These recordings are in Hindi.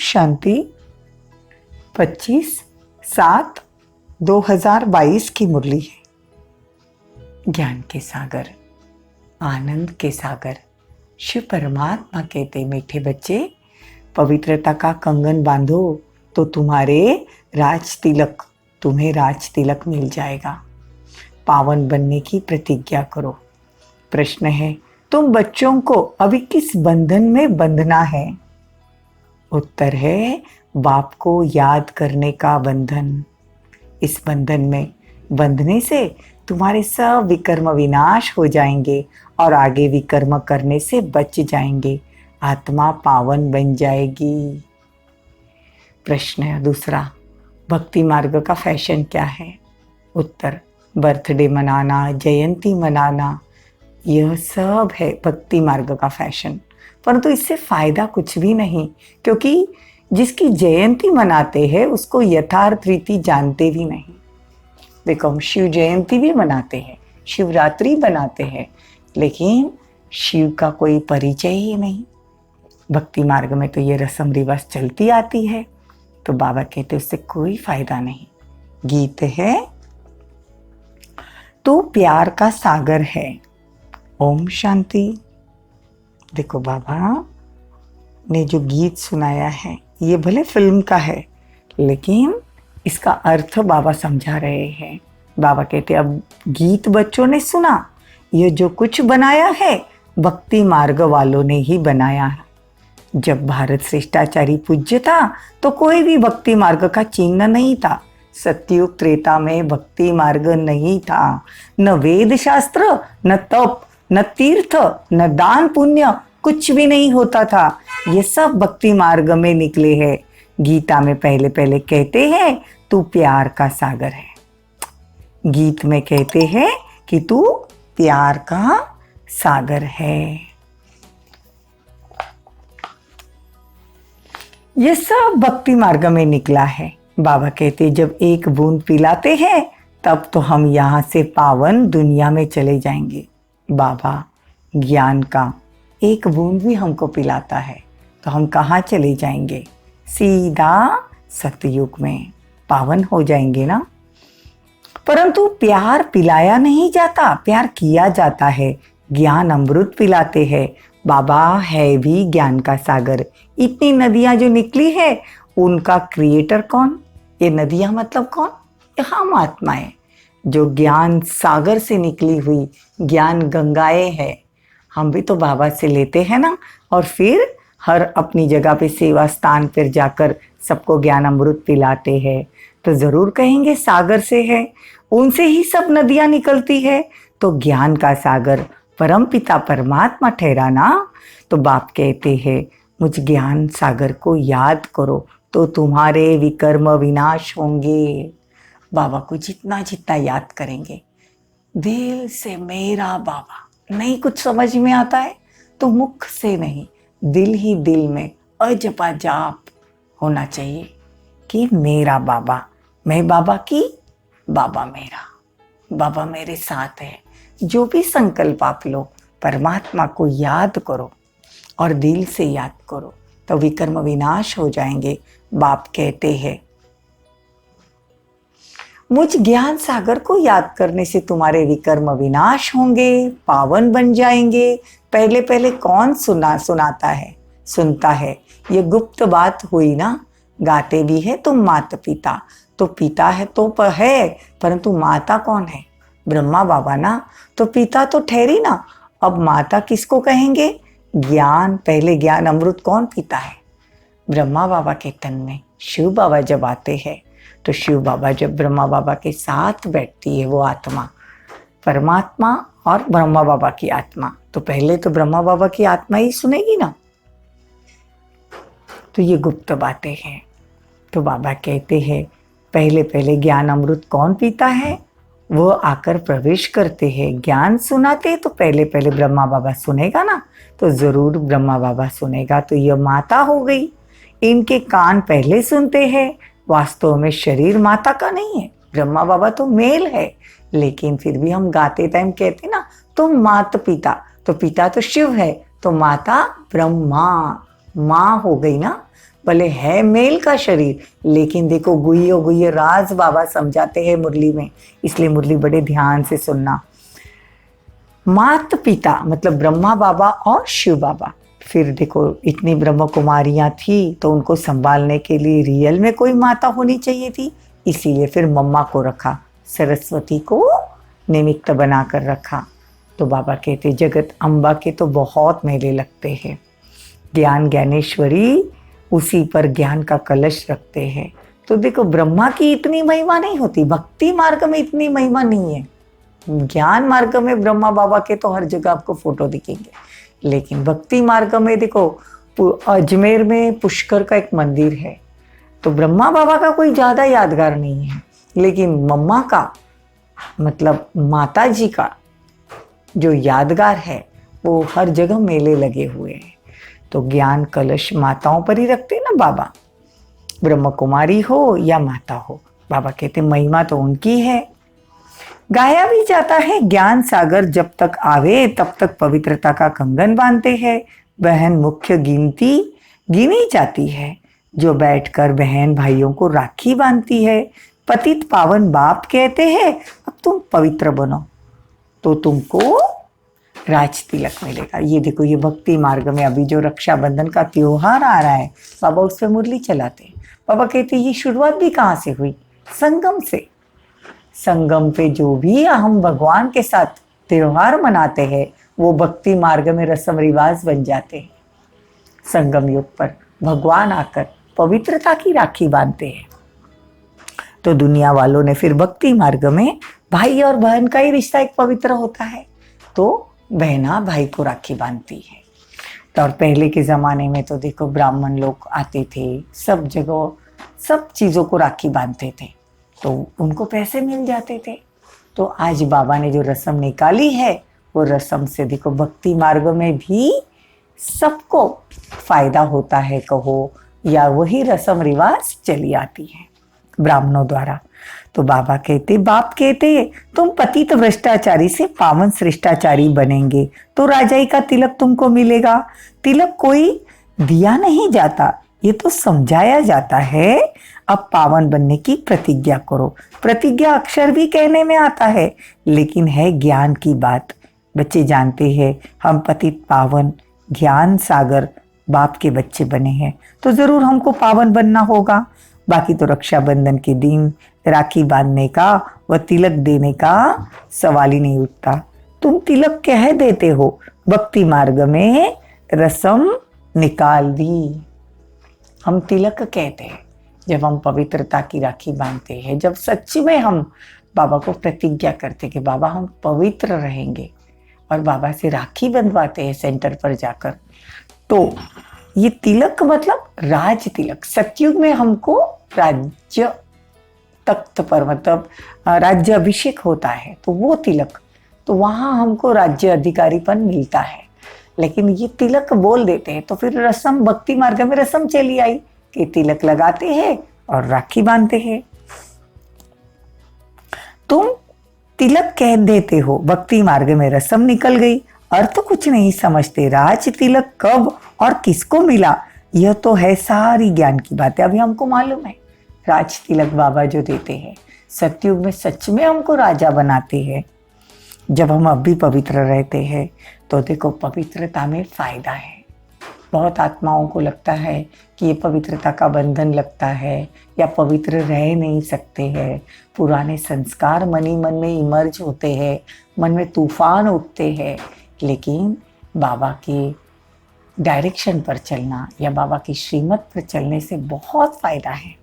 शांति। 25/7/2022 की मुरली है। ज्ञान के सागर, आनंद के सागर शिव परमात्मा कहते, मीठे बच्चे पवित्रता का कंगन बांधो तो तुम्हें राज तिलक मिल जाएगा। पावन बनने की प्रतिज्ञा करो। प्रश्न है, तुम बच्चों को अभी किस बंधन में बंधना है? उत्तर है, बाप को याद करने का बंधन। इस बंधन में बंधने से तुम्हारे सब विकर्म विनाश हो जाएंगे और आगे विकर्म करने से बच जाएंगे। आत्मा पावन बन जाएगी। प्रश्न है दूसरा, भक्ति मार्ग का फैशन क्या है? उत्तर, बर्थडे मनाना, जयंती मनाना, यह सब है भक्ति मार्ग का फैशन। परंतु इससे फायदा कुछ भी नहीं, क्योंकि जिसकी जयंती मनाते हैं उसको यथार्थ रीति जानते भी नहीं। देखो, हम शिव जयंती भी मनाते हैं, शिवरात्रि बनाते हैं, लेकिन शिव का कोई परिचय ही नहीं। भक्ति मार्ग में तो ये रस्म रिवाज चलती आती है, तो बाबा कहते उससे कोई फायदा नहीं। गीत है, तू प्यार का सागर है। ओम शांति। देखो, बाबा ने जो गीत सुनाया है ये भले फिल्म का है, लेकिन इसका अर्थ बाबा समझा रहे हैं। बाबा कहते अब गीत बच्चों ने सुना, ये जो कुछ बनाया है भक्ति मार्ग वालों ने ही बनाया है। जब भारत श्रेष्ठाचारी पूज्य था तो कोई भी भक्ति मार्ग का चिन्ह नहीं था। सतयुग त्रेता में भक्ति मार्ग नहीं था। न वेद शास्त्र, न तप, न तीर्थ, न दान पुण्य, कुछ भी नहीं होता था। ये सब भक्ति मार्ग में निकले हैं। गीता में पहले पहले कहते हैं तू प्यार का सागर है। गीत में कहते हैं कि तू प्यार का सागर है। ये सब भक्ति मार्ग में निकला है। बाबा कहते जब एक बूंद पिलाते हैं तब तो हम यहाँ से पावन दुनिया में चले जाएंगे। बाबा ज्ञान का एक बूंद भी हमको पिलाता है तो हम कहाँ चले जाएंगे? सीधा सतयुग में पावन हो जाएंगे ना। परंतु प्यार पिलाया नहीं जाता, प्यार किया जाता है। ज्ञान अमृत पिलाते हैं। बाबा है भी ज्ञान का सागर। इतनी नदियां जो निकली है उनका क्रिएटर कौन? ये नदियां मतलब कौन? ये हम आत्माएं जो ज्ञान सागर से निकली हुई ज्ञान गंगाएं हैं। हम भी तो बाबा से लेते हैं ना, और फिर हर अपनी जगह पे सेवा स्थान पर जाकर सबको ज्ञान अमृत पिलाते हैं। तो जरूर कहेंगे सागर से है, उनसे ही सब नदियां निकलती है। तो ज्ञान का सागर परम पिता परमात्मा ठहराना। तो बाप कहते हैं मुझ ज्ञान सागर को याद करो तो तुम्हारे विकर्म विनाश होंगे। बाबा को जितना जितना याद करेंगे दिल से, मेरा बाबा, नहीं कुछ समझ में आता है तो मुख से नहीं, दिल ही दिल में अजपा जाप होना चाहिए कि मेरा बाबा, मैं बाबा की, बाबा मेरा, बाबा मेरे साथ है। जो भी संकल्प आप लो परमात्मा को याद करो और दिल से याद करो तो विकर्म विनाश हो जाएंगे। बाप कहते हैं मुझ ज्ञान सागर को याद करने से तुम्हारे विकर्म विनाश होंगे, पावन बन जाएंगे। पहले पहले कौन सुनाता है, सुनता है? ये गुप्त बात हुई ना। गाते भी है तो माता पिता, तो पिता है तो है, परंतु माता कौन है? ब्रह्मा बाबा ना। तो पिता तो ठहरी ना, अब माता किसको कहेंगे? ज्ञान, पहले ज्ञान अमृत कौन पीता है? ब्रह्मा बाबा के तन में शिव बाबा जब आते हैं तो शिव बाबा जब ब्रह्मा बाबा के साथ बैठती है वो आत्मा, परमात्मा और ब्रह्मा बाबा की आत्मा, तो पहले तो ब्रह्मा बाबा की आत्मा ही सुनेगी ना। तो ये गुप्त बातें हैं। तो बाबा कहते हैं पहले पहले ज्ञान अमृत कौन पीता है? वो आकर प्रवेश करते हैं, ज्ञान सुनाते हैं, तो पहले पहले ब्रह्मा बाबा सुनेगा ना। तो जरूर ब्रह्मा बाबा सुनेगा। तो यह माता हो गई। इनके कान पहले सुनते हैं। वास्तव में शरीर माता का नहीं है, ब्रह्मा बाबा तो मेल है, लेकिन फिर भी हम गाते टाइम कहते ना तो मात पिता, तो पिता तो शिव है, तो माता ब्रह्मा, माँ हो गई ना। भले है मेल का शरीर, लेकिन देखो गुह्यो गुह्य राज बाबा समझाते हैं मुरली में, इसलिए मुरली बड़े ध्यान से सुनना। मात पिता मतलब ब्रह्मा बाबा और शिव बाबा, फिर देखो इतनी ब्रह्म कुमारियां थी तो उनको संभालने के लिए रियल में कोई माता होनी चाहिए थी, इसीलिए फिर मम्मा को रखा, सरस्वती को निमित्त बनाकर रखा। तो बाबा कहते जगत अम्बा के तो बहुत मेले लगते हैं, ज्ञान ज्ञानेश्वरी उसी पर ज्ञान का कलश रखते हैं। तो देखो ब्रह्मा की इतनी महिमा नहीं होती, भक्ति मार्ग में इतनी महिमा नहीं है। ज्ञान मार्ग में ब्रह्मा बाबा के तो हर जगह आपको फोटो दिखेंगे, लेकिन भक्ति मार्ग में देखो अजमेर में पुष्कर का एक मंदिर है, तो ब्रह्मा बाबा का कोई ज्यादा यादगार नहीं है, लेकिन मम्मा का मतलब माता जी का जो यादगार है वो हर जगह मेले लगे हुए हैं। तो ज्ञान कलश माताओं पर ही रखते हैं ना बाबा, ब्रह्म कुमारी हो या माता हो, बाबा कहते महिमा तो उनकी है। गाया भी जाता है ज्ञान सागर जब तक आवे तब तक पवित्रता का कंगन बांधते हैं, बहन मुख्य गिनी जाती है, जो बैठकर बहन भाइयों को राखी बांधती है। पतित पावन बाप कहते हैं अब तुम पवित्र बनो तो तुमको राज तिलक मिलेगा। ये देखो ये भक्ति मार्ग में अभी जो रक्षाबंधन का त्योहार आ रहा है, बाबा उस पर मुरली चलाते हैं। बाबा कहते ये शुरुआत भी कहाँ से हुई? संगम से। संगम पे जो भी हम भगवान के साथ त्योहार मनाते हैं वो भक्ति मार्ग में रस्म रिवाज बन जाते हैं। संगम युग पर भगवान आकर पवित्रता की राखी बांधते हैं, तो दुनिया वालों ने फिर भक्ति मार्ग में भाई और बहन का ही रिश्ता एक पवित्र होता है, तो बहना भाई को राखी बांधती है। तो और पहले के जमाने में तो देखो ब्राह्मण लोग आते थे, सब जगह सब चीजों को राखी बांधते थे, तो उनको पैसे मिल जाते थे। तो आज बाबा ने जो रस्म निकाली है वो रस्म से देखो भक्ति मार्ग में भी सबको फायदा होता है कहो, या वही रस्म रिवाज चली आती है ब्राह्मणों द्वारा। तो बाबा कहते बाप कहते तुम पतित भ्रष्टाचारी से पावन श्रेष्ठाचारी बनेंगे तो राजाई का तिलक तुमको मिलेगा। तिलक कोई दिया नहीं जाता, ये तो समझाया जाता है। अब पावन बनने की प्रतिज्ञा करो। प्रतिज्ञा अक्षर भी कहने में आता है, लेकिन है ज्ञान की बात। बच्चे जानते हैं हम पतित पावन ज्ञान सागर बाप के बच्चे बने हैं, तो जरूर हमको पावन बनना होगा। बाकी तो रक्षाबंधन के दिन राखी बांधने का व तिलक देने का सवाल ही नहीं उठता। तुम तिलक कह देते हो, भक्ति मार्ग में रस्म निकाल दी। हम तिलक कहते हैं जब हम पवित्रता की राखी बांधते हैं, जब सच में हम बाबा को प्रतिज्ञा करते कि बाबा हम पवित्र रहेंगे, और बाबा से राखी बंधवाते हैं सेंटर पर जाकर। तो ये तिलक मतलब राज तिलक। सतयुग में हमको राज्य तख्त पर मतलब राज्य अभिषेक होता है, तो वो तिलक, तो वहां हमको राज्य अधिकारीपन मिलता है। लेकिन ये तिलक बोल देते हैं तो फिर रस्म भक्ति मार्ग में रस्म चली आई कि तिलक लगाते हैं और राखी बांधते हैं। तुम तिलक कह देते हो, भक्ति मार्ग में रस्म निकल गई, अर्थ कुछ नहीं समझते। राज तिलक कब और किसको मिला, यह तो है सारी ज्ञान की बातें। अभी हमको मालूम है राज तिलक बाबा जो देते हैं, सतयुग में सच में हमको राजा बनाते हैं। जब हम अब भी पवित्र रहते हैं तो देखो पवित्रता में फायदा है। बहुत आत्माओं को लगता है कि ये पवित्रता का बंधन लगता है या पवित्र रह नहीं सकते हैं। पुराने संस्कार मन ही मन में इमर्ज होते हैं, मन में तूफान उठते हैं। लेकिन बाबा की डायरेक्शन पर चलना या बाबा की श्रीमत पर चलने से बहुत फायदा है।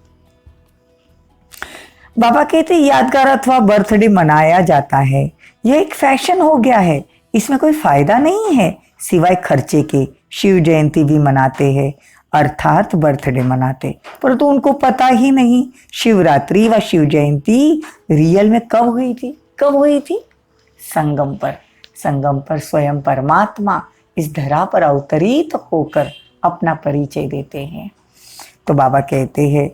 बाबा कहते यादगार अथवा बर्थडे मनाया जाता है, यह एक फैशन हो गया है, इसमें कोई फायदा नहीं है सिवाय खर्चे के। शिव जयंती भी मनाते हैं, अर्थात बर्थडे मनाते, परंतु उनको पता ही नहीं शिवरात्रि व शिव जयंती रियल में कब हुई थी। कब हुई थी? संगम पर। संगम पर स्वयं परमात्मा इस धरा पर अवतरित होकर अपना परिचय देते हैं। तो बाबा कहते हैं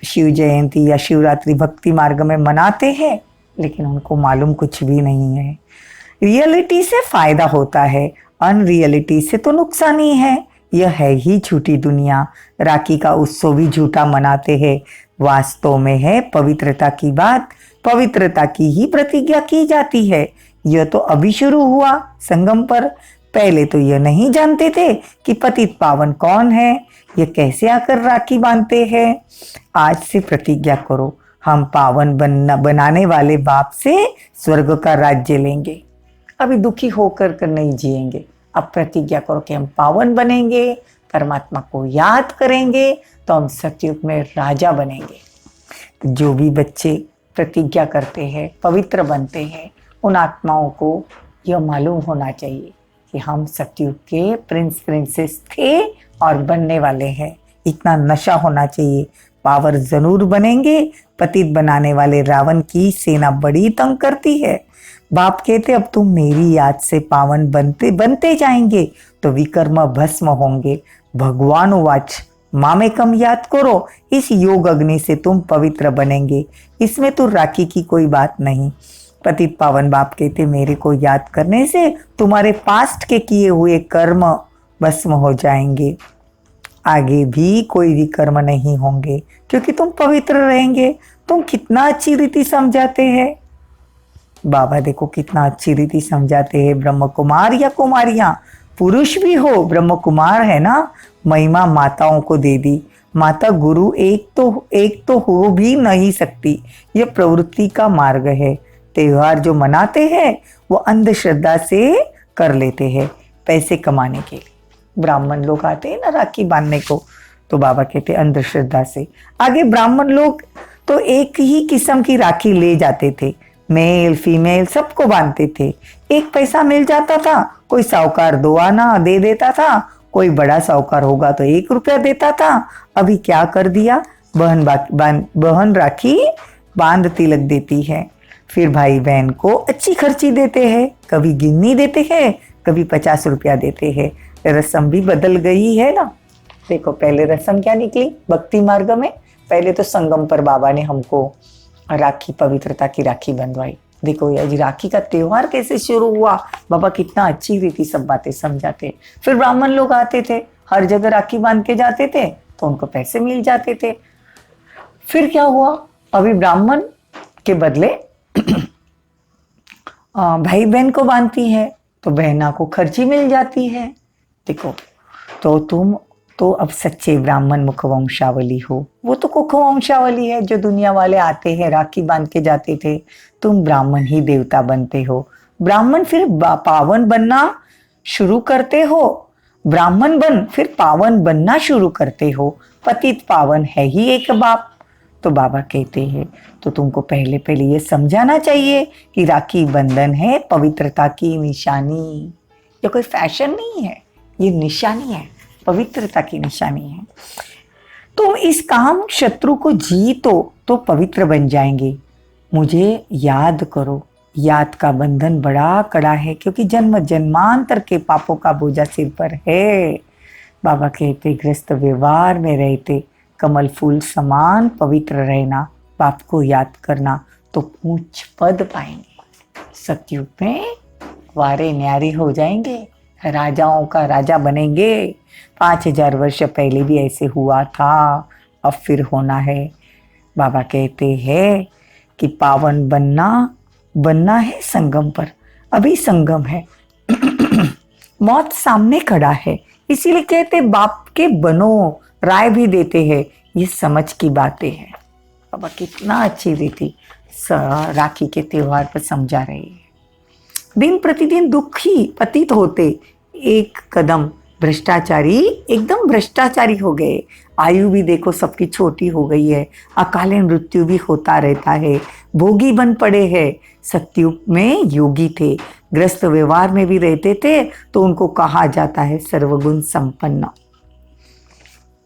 शिव जयंती या शिवरात्रि भक्ति मार्ग में मनाते हैं, लेकिन उनको मालूम कुछ भी नहीं है। रियलिटी से फायदा होता है, अनरियलिटी से तो नुकसान ही है। यह है ही झूठी दुनिया। राखी का उत्सव भी झूठा मनाते हैं। वास्तव में है पवित्रता की बात, पवित्रता की ही प्रतिज्ञा की जाती है। यह तो अभी शुरू हुआ संगम पर। पहले तो यह नहीं जानते थे कि पतित पावन कौन है, ये कैसे आकर राखी बांधते हैं। आज से प्रतिज्ञा करो, हम पावन बनाने वाले बाप से स्वर्ग का राज्य लेंगे। अभी दुखी होकर कर नहीं जिएंगे। अब प्रतिज्ञा करो कि हम पावन बनेंगे, परमात्मा को याद करेंगे, तो हम सतयुग में राजा बनेंगे। जो भी बच्चे प्रतिज्ञा करते हैं, पवित्र बनते हैं, उन आत्माओं को यह मालूम होना चाहिए कि हम सतयुग के प्रिंस प्रिंसेस थे और बनने वाले हैं। इतना नशा होना चाहिए। पावर जरूर बनेंगे। पतित बनाने वाले रावण की सेना बड़ी तंग करती है। बाप कहते अब तुम मेरी याद से पावन बनते बनते जाएंगे तो विकर्म भस्म होंगे। भगवान वाच मामेकम याद करो, इस योग अग्नि से तुम पवित्र बनेंगे। इसमें तो राखी की कोई बात नहीं। पतित पावन बाप कहते मेरे को याद करने से तुम्हारे पास्ट के किए हुए कर्म भस्म हो जाएंगे। आगे भी कोई भी कर्म नहीं होंगे क्योंकि तुम पवित्र रहेंगे। तुम कितना अच्छी रीति समझाते हैं। बाबा देखो कितना अच्छी रीति समझाते हैं। ब्रह्म कुमार या कुमारियां, पुरुष भी हो, ब्रह्म कुमार है ना, महिमा माताओं को दे दी। माता गुरु एक तो हो भी नहीं सकती। यह प्रवृत्ति का मार्ग है। त्योहार जो मनाते हैं वो अंधश्रद्धा से कर लेते हैं, पैसे कमाने के लिए। ब्राह्मण लोग आते हैं ना राखी बांधने को, तो बाबा कहते हैं अंधश्रद्धा से। आगे ब्राह्मण लोग तो एक ही किस्म की राखी ले जाते थे, मेल फीमेल सबको बांधते थे। एक पैसा मिल जाता था, कोई साहूकार 2 आना दे देता था, कोई बड़ा साहूकार होगा तो 1 रुपया देता था। अभी क्या कर दिया, बहन राखी बांध तिलक देती है, फिर भाई बहन को अच्छी खर्ची देते हैं, कभी गिन्नी देते हैं, कभी 50 रुपया देते हैं। रस्म भी बदल गई है ना। देखो पहले रस्म क्या निकली भक्ति मार्ग में, पहले तो संगम पर बाबा ने हमको राखी, पवित्रता की राखी बंधवाई। देखो आज राखी का त्योहार कैसे शुरू हुआ, बाबा कितना अच्छी रीति सब बातें समझाते। फिर ब्राह्मण लोग आते थे, हर जगह राखी बांध के जाते थे तो उनको पैसे मिल जाते थे। फिर क्या हुआ, अभी ब्राह्मण के बदले भाई बहन को बांधती है तो बहना को खर्ची मिल जाती है। देखो तो तुम तो अब सच्चे ब्राह्मण मुखवंशावली हो। वो तो कुखवंशावली है जो दुनिया वाले आते हैं राखी बांध के जाते थे। तुम ब्राह्मण ही देवता बनते हो। ब्राह्मण फिर पावन बनना शुरू करते हो। ब्राह्मण बन फिर पावन बनना शुरू करते हो। पतित पावन है ही एक बाप। तो बाबा कहते हैं तो तुमको पहले ये समझाना चाहिए कि राखी बंधन है पवित्रता की निशानी। ये कोई फैशन नहीं है, ये निशानी है, पवित्रता की निशानी है। तुम इस काम शत्रु को जीतो तो पवित्र बन जाएंगे। मुझे याद करो। याद का बंधन बड़ा कड़ा है क्योंकि जन्म जन्मांतर के पापों का बोझा सिर पर है। बाबा कहते ग्रस्त व्यवहार में रहते कमल फूल समान पवित्र रहना, बाप को याद करना तो ऊंच पद पाएंगे। सतयुग में वारे न्यारे हो जाएंगे, राजाओं का राजा बनेंगे। 5000 वर्ष पहले भी ऐसे हुआ था, अब फिर होना है। बाबा कहते हैं कि पावन बनना है संगम पर। अभी संगम है मौत सामने खड़ा है, इसीलिए कहते बाप के बनो, राय भी देते हैं। ये समझ की बातें हैं। बाबा कितना अच्छी रीति राखी के त्योहार पर समझा रही है। दिन प्रतिदिन दुखी पतित होते, एक कदम भ्रष्टाचारी एकदम भ्रष्टाचारी हो गए। आयु भी देखो सबकी छोटी हो गई है, अकाले मृत्यु भी होता रहता है, भोगी बन पड़े हैं। सतयुग में योगी थे, ग्रस्त व्यवहार में भी रहते थे तो उनको कहा जाता है सर्वगुण संपन्न।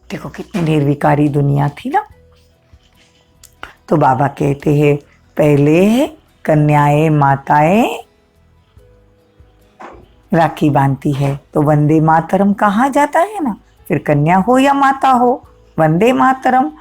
देखो कितनी निर्विकारी दुनिया थी ना। तो बाबा कहते हैं पहले कन्याएं माताएं राखी बांधती है तो वंदे मातरम कहा जाता है ना। फिर कन्या हो या माता हो, वंदे मातरम।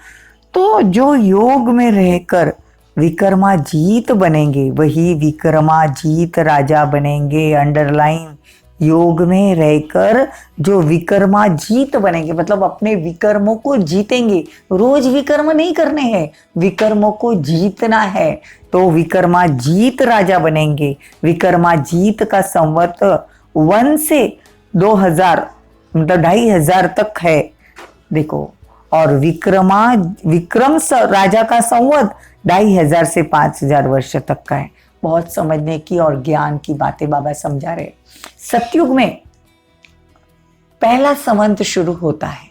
तो जो योग में रहकर विक्रमाजीत बनेंगे वही विक्रमाजीत राजा बनेंगे। अंडरलाइन योग में रहकर जो विकर्माजीत बनेंगे, मतलब अपने विकर्मों को जीतेंगे। रोज विकर्म नहीं करने हैं, विकर्मों को जीतना है, तो विकर्माजीत राजा बनेंगे। विकर्माजीत का संवत 1 से 2000 मतलब 2500 तक है, देखो। और विक्रम राजा का संवत 2500 से 5000 वर्ष तक का है। बहुत समझने की और ज्ञान की बातें बाबा समझा रहे। सतयुग में पहला संवत शुरू होता है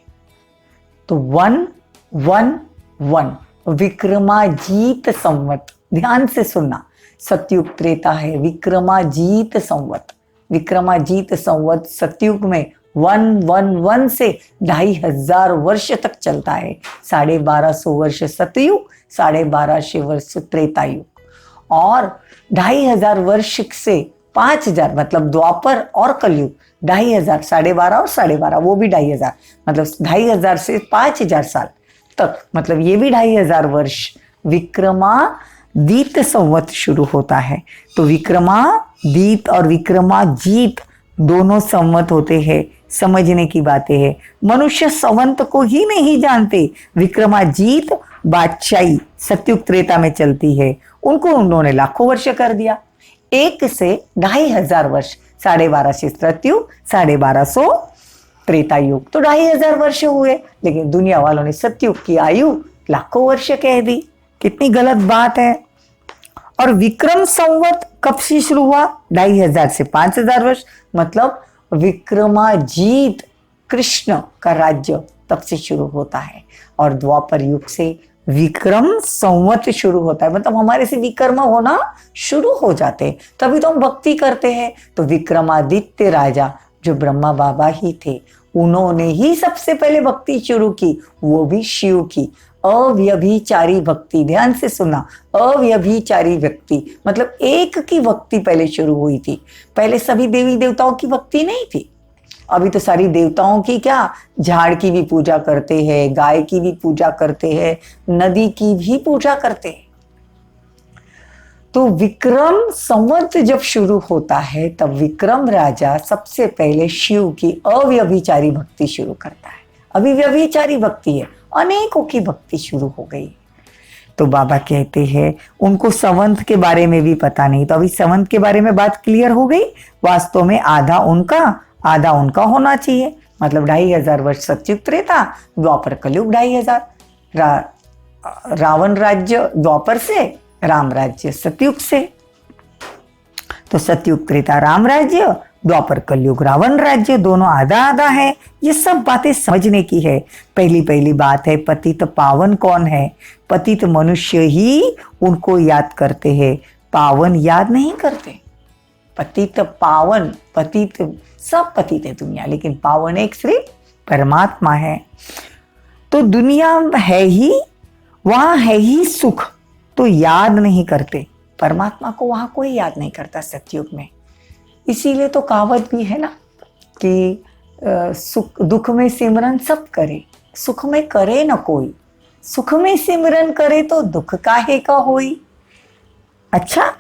तो 111 विक्रमाजीत संवत, ध्यान से सुनना। सतयुग त्रेता है, विक्रमाजीत संवत। विक्रमाजीत संवत सतयुग में 111 से 2500 वर्ष तक चलता है। 1250 वर्ष सतयुग, 1250 वर्ष त्रेता युग, और 2500 वर्ष से 5000 मतलब द्वापर और कलयुग। 2500, 12.5 और 12.5, वो भी 2500, मतलब 2500 से 5000 साल तक, मतलब ये भी 2500 वर्ष विक्रमादित संवत शुरू होता है। तो विक्रमादित और विक्रमाजीत दोनों संवत होते हैं। समझने की बातें हैं। मनुष्य संवत को ही नहीं जानते। विक्रमाजीत बादशाही सतयुग त्रेता में चलती है, उनको उन्होंने लाखों वर्ष कर दिया। 1 से 2500 वर्ष, 1250 सतयुग, 1250 त्रेता युग, तो 2500 वर्ष हुए। लेकिन दुनिया वालों ने सतयुग की आयु लाखों वर्ष कह दी। कितनी गलत बात है। और विक्रम संवत कब से शुरू हुआ? 2500 से 5000 वर्ष, मतलब विक्रमाजीत कृष्ण का राज्य तब से शुरू होता है। और द्वापर युग से विक्रम संवत शुरू होता है, मतलब हमारे से विकर्म होना शुरू हो जाते हैं, तभी तो हम भक्ति करते हैं। तो विक्रमादित्य राजा जो ब्रह्मा बाबा ही थे, उन्होंने ही सबसे पहले भक्ति शुरू की, वो भी शिव की। अव्यभिचारी भक्ति, ध्यान से सुना, अव्यभिचारी भक्ति मतलब एक की भक्ति पहले शुरू हुई थी। पहले सभी देवी देवताओं की भक्ति नहीं थी। अभी तो सारी देवताओं की क्या, झाड़ की भी पूजा करते हैं, गाय की भी पूजा करते हैं, नदी की भी पूजा करते हैं। तो विक्रम संवत जब शुरू होता है, तब विक्रम राजा सबसे पहले शिव की अव्यभिचारी भक्ति शुरू करता है। अभी व्यभिचारी भक्ति है, अनेकों की भक्ति शुरू हो गई। तो बाबा कहते हैं उनको संवत के बारे में भी पता नहीं। तो अभी संवत के बारे में बात क्लियर हो गई। वास्तव में आधा उनका होना चाहिए, मतलब 2500 वर्ष सतयुग त्रेता, द्वापर कलयुग 2500। रावण राज्य द्वापर से, राम राज्य सतयुग से। तो सतयुग त्रेता राम राज्य, द्वापर कलयुग रावण राज्य, दोनों आधा आधा है। ये सब बातें समझने की है। पहली बात है, पतित पावन कौन है? पतित मनुष्य ही उनको याद करते हैं, पावन याद नहीं करते। पतित पावन, पतित सब पतित है दुनिया, लेकिन पावन एक सिर्फ परमात्मा है। तो दुनिया है ही, वहां है ही सुख, तो याद नहीं करते परमात्मा को, वहां कोई याद नहीं करता सतयुग में। इसीलिए तो कहावत भी है ना कि सुख दुख में सिमरन सब करे, सुख में करे न कोई। सुख में सिमरन करे तो दुख काहे का होई। अच्छा,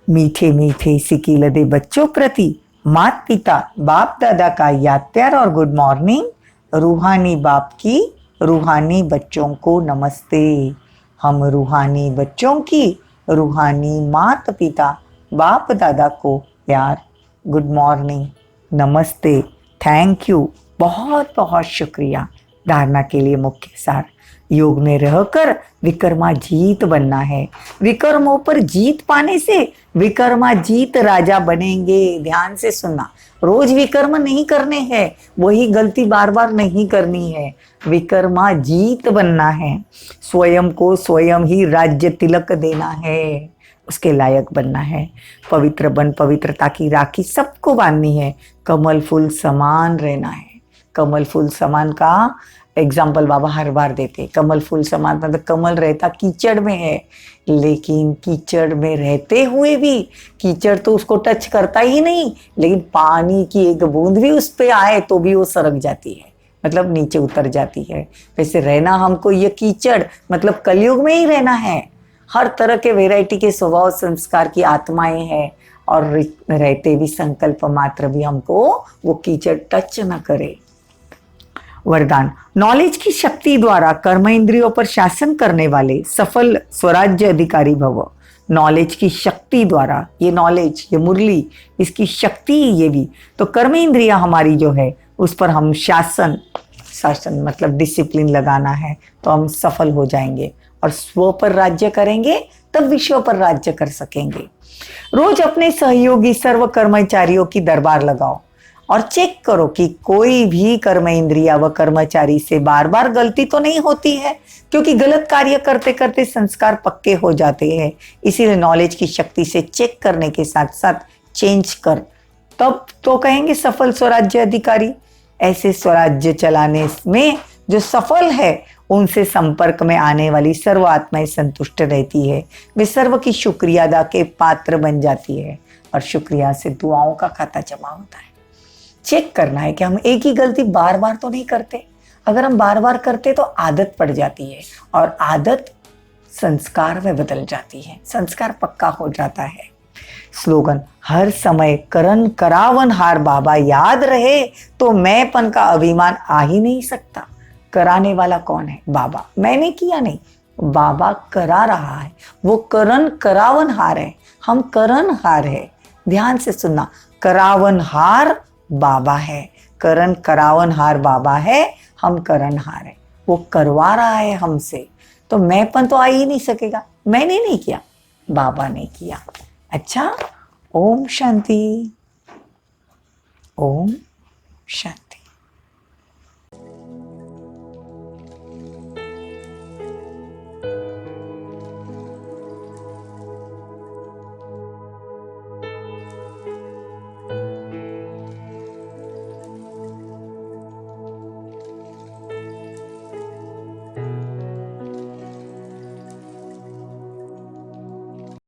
मीठे मीठे सिकी लदे बच्चों प्रति माता पिता बाप दादा का याद प्यार और गुड मॉर्निंग। रूहानी बाप की रूहानी बच्चों को नमस्ते। हम रूहानी बच्चों की रूहानी माता पिता बाप दादा को प्यार, गुड मॉर्निंग, नमस्ते, थैंक यू, बहुत बहुत शुक्रिया। धारणा के लिए मुख्य सार, योग में रहकर विकर्माजीत बनना है। विकर्मों पर जीत पाने से विकर्माजीत राजा बनेंगे। ध्यान से सुनना, रोज विकर्म नहीं करने हैं, वही गलती बार बार नहीं करनी है। विकर्माजीत बनना है, स्वयं को स्वयं ही राज्य तिलक देना है, उसके लायक बनना है। पवित्र बन पवित्रता की राखी सबको बांधनी है। कमल फूल समान रहना है। कमल फूल समान का एग्जाम्पल बाबा हर बार देते। कमल फूल समान मतलब कमल रहता कीचड़ में है, लेकिन कीचड़ में रहते हुए भी कीचड़ तो उसको टच करता ही नहीं, लेकिन पानी की एक बूंद भी उस पे आए तो भी वो सरक जाती है, मतलब नीचे उतर जाती है। वैसे रहना हमको ये कीचड़ मतलब कलयुग में ही रहना है। हर तरह के वैरायटी के स्वभाव संस्कार की आत्माएं हैं और रहते भी संकल्प मात्र भी हमको वो कीचड़ टच न करे। वरदान, नॉलेज की शक्ति द्वारा कर्म इंद्रियों पर शासन करने वाले सफल स्वराज्य अधिकारी भव। नॉलेज की शक्ति द्वारा, ये नॉलेज, ये मुरली, इसकी शक्ति ये भी, तो कर्म इंद्रिया हमारी जो है उस पर हम शासन मतलब डिसिप्लिन लगाना है, तो हम सफल हो जाएंगे और स्व पर राज्य करेंगे, तब विश्व पर राज्य कर सकेंगे। रोज अपने सहयोगी सर्व कर्मचारियों की दरबार लगाओ और चेक करो कि कोई भी कर्म इंद्रिया व कर्मचारी से बार बार गलती तो नहीं होती है, क्योंकि गलत कार्य करते करते संस्कार पक्के हो जाते हैं। इसीलिए नॉलेज की शक्ति से चेक करने के साथ साथ चेंज कर, तब तो कहेंगे सफल स्वराज्य अधिकारी। ऐसे स्वराज्य चलाने में जो सफल है, उनसे संपर्क में आने वाली सर्व आत्माएं संतुष्ट रहती है, वे सर्व की शुक्रिया अदा के पात्र बन जाती है और शुक्रिया से दुआओं का खाता जमा होता है। चेक करना है कि हम एक ही गलती बार बार तो नहीं करते। अगर हम बार बार करते तो आदत पड़ जाती है और आदत संस्कार में बदल जाती है, संस्कार पक्का हो जाता है। स्लोगन, हर समय करन करावन हार बाबा याद रहे तो मैंपन का अभिमान आ ही नहीं सकता। कराने वाला कौन है? बाबा। मैंने किया नहीं, बाबा करा रहा है। वो करन करावन हार है, हम करन हार है। ध्यान से सुनना, करावन हार बाबा है, करन करावन हार बाबा है, हम करन हार है। वो करवा रहा है हमसे, तो मैंपन तो आ ही नहीं सकेगा। मैंने नहीं किया, बाबा ने किया। अच्छा, ओम शांति, ओम शांति।